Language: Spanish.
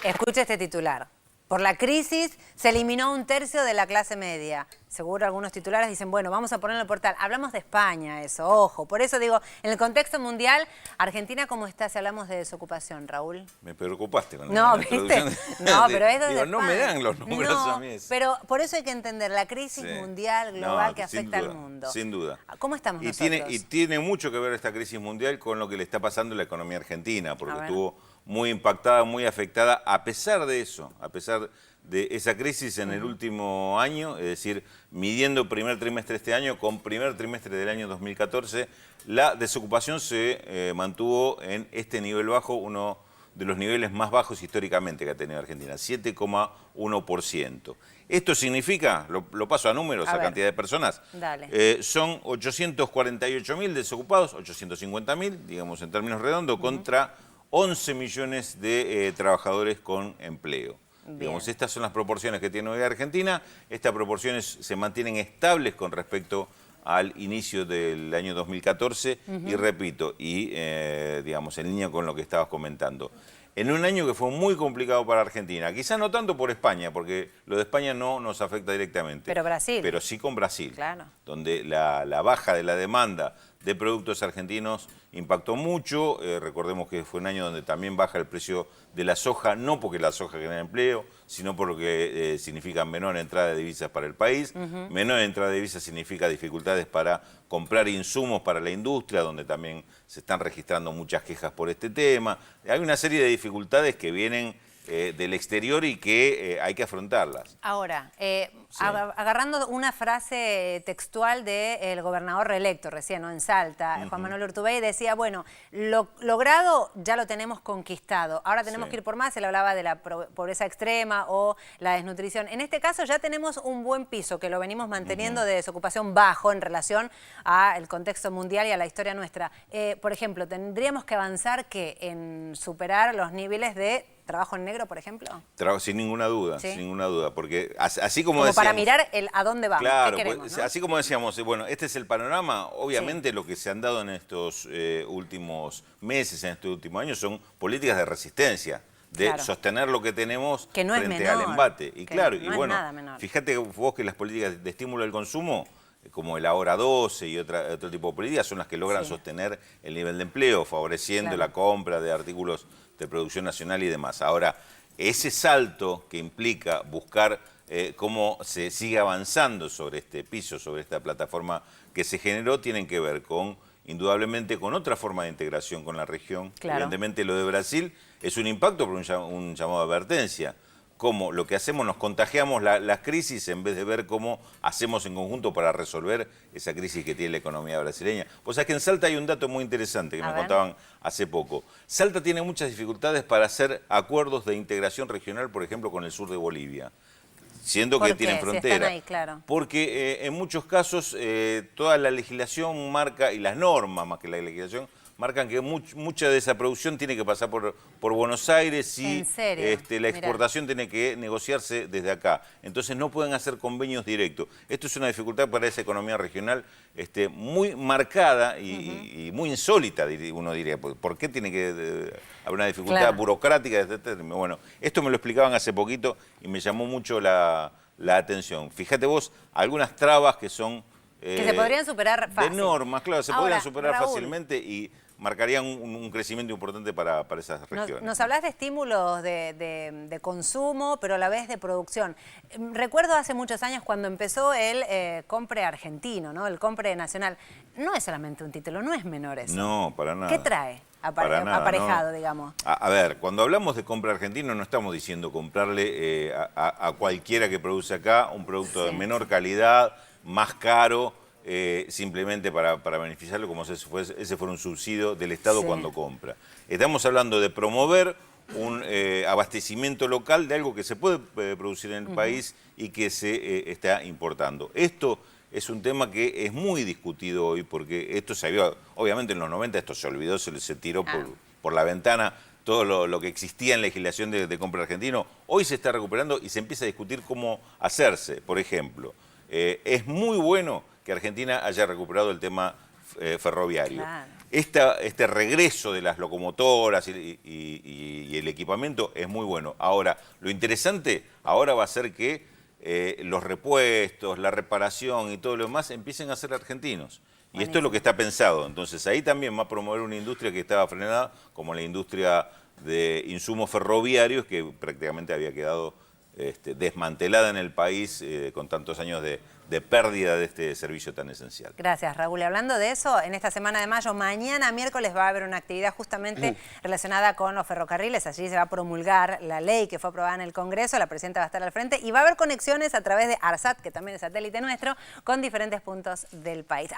Escuche este titular. Por la crisis se eliminó un tercio de la clase media. Seguro algunos titulares dicen, bueno, vamos a ponerlo en el portal. Hablamos de España, eso, ojo. Por eso digo, en el contexto mundial, Argentina, ¿cómo está si hablamos de desocupación, Raúl? Me preocupaste con No, la ¿viste? introducción. No, pero es desde Digo, no me dan los números no, a mí. pero por eso hay que entender la crisis mundial, global, que sin afecta duda, al mundo. Sin duda. ¿Cómo estamos nosotros? Y tiene mucho que ver esta crisis mundial con lo que le está pasando a la economía argentina, porque estuvo muy impactada, muy afectada, a pesar de eso, a pesar de esa crisis en el último año, es decir, midiendo primer trimestre de este año con primer trimestre del año 2014, la desocupación se mantuvo en este nivel bajo, uno de los niveles más bajos históricamente que ha tenido Argentina, 7,1%. Esto significa, lo paso a números, a cantidad de personas, son 848.000 desocupados, 850.000, digamos en términos redondos, contra 11 millones de trabajadores con empleo. Digamos, estas son las proporciones que tiene hoy Argentina. Estas proporciones se mantienen estables con respecto al inicio del año 2014 y repito, digamos, en línea con lo que estabas comentando. En un año que fue muy complicado para Argentina, quizá no tanto por España, porque lo de España no nos afecta directamente. Pero Brasil. Pero sí con Brasil, claro, donde la baja de la demanda de productos argentinos impactó mucho. Recordemos que fue un año donde también baja el precio de la soja, no porque la soja genera empleo, sino por lo que significa menor entrada de divisas para el país. Menor entrada de divisas significa dificultades para comprar insumos para la industria, donde también se están registrando muchas quejas por este tema. Hay una serie de dificultades que vienen del exterior y que hay que afrontarlas. Ahora, agarrando una frase textual del gobernador reelecto recién, ¿no? En Salta, Juan Manuel Urtubey decía, bueno, lo logrado ya lo tenemos conquistado, ahora tenemos que ir por más. Él hablaba de la pobreza extrema o la desnutrición. En este caso ya tenemos un buen piso que lo venimos manteniendo de desocupación bajo en relación al contexto mundial y a la historia nuestra. Por ejemplo, ¿tendríamos que avanzar en superar los niveles de trabajo en negro, por ejemplo? Sin ninguna duda, sin ninguna duda, porque así como decíamos, para mirar a dónde vamos, claro, qué queremos, pues, ¿no? Así como decíamos, bueno, este es el panorama, obviamente lo que se han dado en estos últimos meses, en estos últimos años, son políticas de resistencia, de sostener lo que tenemos que no frente al embate. Y claro, no bueno, es nada menor. Fíjate vos que las políticas de estímulo del consumo, como el Ahora 12 y otro tipo de políticas, son las que logran sostener el nivel de empleo, favoreciendo la compra de artículos de producción nacional y demás. Ahora, ese salto que implica buscar cómo se sigue avanzando sobre este piso, sobre esta plataforma que se generó, tienen que ver indudablemente con otra forma de integración con la región. Evidentemente lo de Brasil es un impacto por un llamado de advertencia. Cómo lo que hacemos, nos contagiamos las crisis en vez de ver cómo hacemos en conjunto para resolver esa crisis que tiene la economía brasileña. Pues es que en Salta hay un dato muy interesante que me contaban hace poco. Salta tiene muchas dificultades para hacer acuerdos de integración regional, por ejemplo, con el sur de Bolivia, siendo que tienen frontera. Porque en muchos casos toda la legislación marca, y las normas más que la legislación, marcan que mucha de esa producción tiene que pasar por Buenos Aires y la exportación tiene que negociarse desde acá. Entonces no pueden hacer convenios directos. Esto es una dificultad para esa economía regional muy marcada y muy insólita, uno diría. ¿Por qué tiene que haber una dificultad burocrática de este término? Bueno, esto me lo explicaban hace poquito y me llamó mucho la atención. Fíjate vos, algunas trabas que son... que se podrían superar fácil. De normas, claro, se podrían superar fácilmente y marcarían un crecimiento importante para esas regiones. Nos hablas de estímulos de consumo, pero a la vez de producción. Recuerdo hace muchos años cuando empezó el compre argentino, ¿no? El compre nacional. No es solamente un título, no es menor eso. No, para nada. ¿Qué trae aparejado, digamos? A ver, cuando hablamos de compra argentino no estamos diciendo comprarle a cualquiera que produce acá un producto de menor calidad, más caro, simplemente para beneficiarlo como si ese fuera un subsidio del Estado cuando compra. Estamos hablando de promover un abastecimiento local de algo que se puede producir en el país y que se está importando. Esto es un tema que es muy discutido hoy porque esto se vio, obviamente en los 90 esto se olvidó, se tiró por la ventana todo lo que existía en legislación de compra argentino. Hoy se está recuperando y se empieza a discutir cómo hacerse. Por ejemplo, es muy bueno que Argentina haya recuperado el tema ferroviario. este regreso de las locomotoras y el equipamiento es muy bueno. Ahora, lo interesante ahora va a ser que los repuestos, la reparación y todo lo demás empiecen a ser argentinos. Y esto es lo que está pensado. Entonces ahí también va a promover una industria que estaba frenada, como la industria de insumos ferroviarios, que prácticamente había quedado desmantelada en el país con tantos años de pérdida de este servicio tan esencial. Gracias, Raúl. Y hablando de eso, en esta semana de mayo, mañana miércoles va a haber una actividad justamente relacionada con los ferrocarriles. Allí se va a promulgar la ley que fue aprobada en el Congreso, la presidenta va a estar al frente y va a haber conexiones a través de ARSAT, que también es satélite nuestro, con diferentes puntos del país.